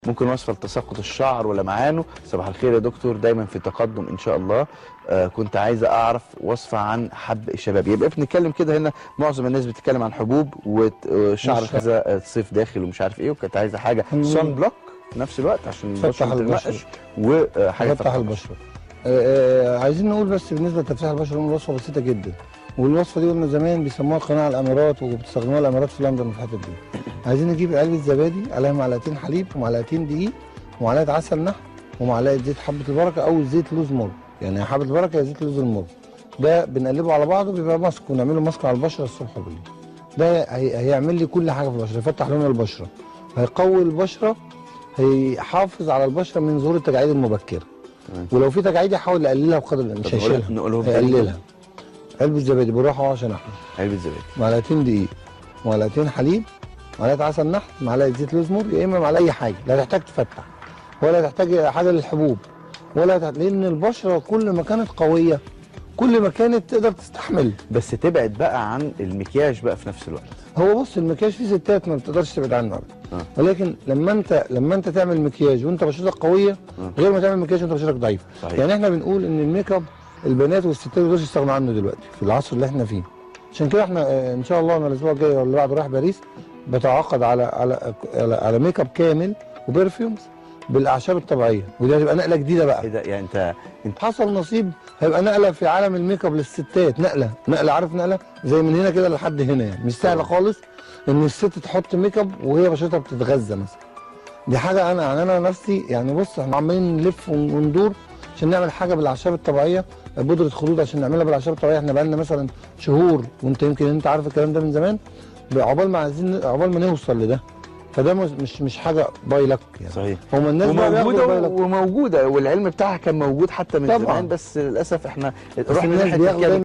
ممكن وصفه لتساقط الشعر ولمعانه. صباح الخير يا دكتور، دايما في تقدم ان شاء الله. كنت عايزه اعرف وصفه عن حب الشباب. يبقى بنتكلم كده، هنا معظم الناس بتتكلم عن حبوب وشعر كذا صيف داخل ومش عارف ايه، وكانت عايزه حاجه سون بلوك في نفس الوقت عشان البشره ما تنقش، وحاجه تفتح البشره. عايزين نقول بس بالنسبه لتفتيح البشره نقول وصفه بسيطه جدا، والوصفه دي قلنا زمان بيسموها قناع الامارات، وبتستخدموها الامارات في لندن وفي الحتت دي. عايزين نجيب علبه زبادي عليها معلقتين حليب ومعلقتين دقيق ومعلقه عسل نحل ومعلقه زيت حبه البركه او زيت لوز مر، يعني حبه البركه يا زيت لوز المر. ده بنقلبه على بعضه بيبقى ماسك، ونعمله ماسك على البشره الصبح وبالليل. ده هيعمل لي كل حاجه في البشره، يفتح لون البشره، هيقوي البشره، هيحافظ على البشره من ظهور التجاعيد المبكره. ولو في تجاعيد يحاول يقللها بقدر الامكان، مش هيشيلها، هيقللها. علبه زبادي بالراحه عشان احنا علبه زبادي، معلقتين دقيق، معلقتين حليب، معلقه عسل نحل، معلقه زيت لوز مر، يا اما معلقه اي حاجه، لا تحتاج تفتح ولا تحتاج حاجه للحبوب ولا لان البشره كل ما كانت قويه كل ما كانت تقدر تستحمل. بس تبعد بقى عن المكياج بقى في نفس الوقت. هو بص، المكياج في ستات ما بتقدرش تبعد عنه ولكن لما انت تعمل مكياج وانت بشرتك قويه غير ما تعمل مكياج وانت بشرتك ضعيفه. يعني احنا بنقول ان الميك اب البنات والستات ما يقدروش يستغنوا عنه دلوقتي في العصر اللي احنا فيه. عشان كده احنا ان شاء الله انا الاسبوع الجاي ولا اللي بعده رايح باريس، بتعاقد على ميك اب كامل وبرفيومز بالاعشاب الطبيعيه، ودي هتبقى نقله جديده بقى. ايه ده؟ يعني انت حصل نصيب هيبقى نقله في عالم الميك اب للستات، نقله عارف، نقله زي من هنا كده لحد هنا، يعني مش سهله خالص ان الست تحط ميك اب وهي بشرتها بتتغذى مثلا. دي حاجه انا نفسي يعني بص، احنا عمالين نلف وندور عشان نعمل حاجه بالاعشاب الطبيعيه، بودره خدود عشان نعملها بالاعشاب الطبيعيه. احنا بقالنا مثلا شهور، وانت يمكن انت عارف الكلام ده من زمان، عقبال ما نوصل لده. فده مش حاجه باي لك يعني. صحيح. هم الناس وموجوده والعلم بتاعها كان موجود حتى من زمان، بس للاسف احنا رحنا ناحيه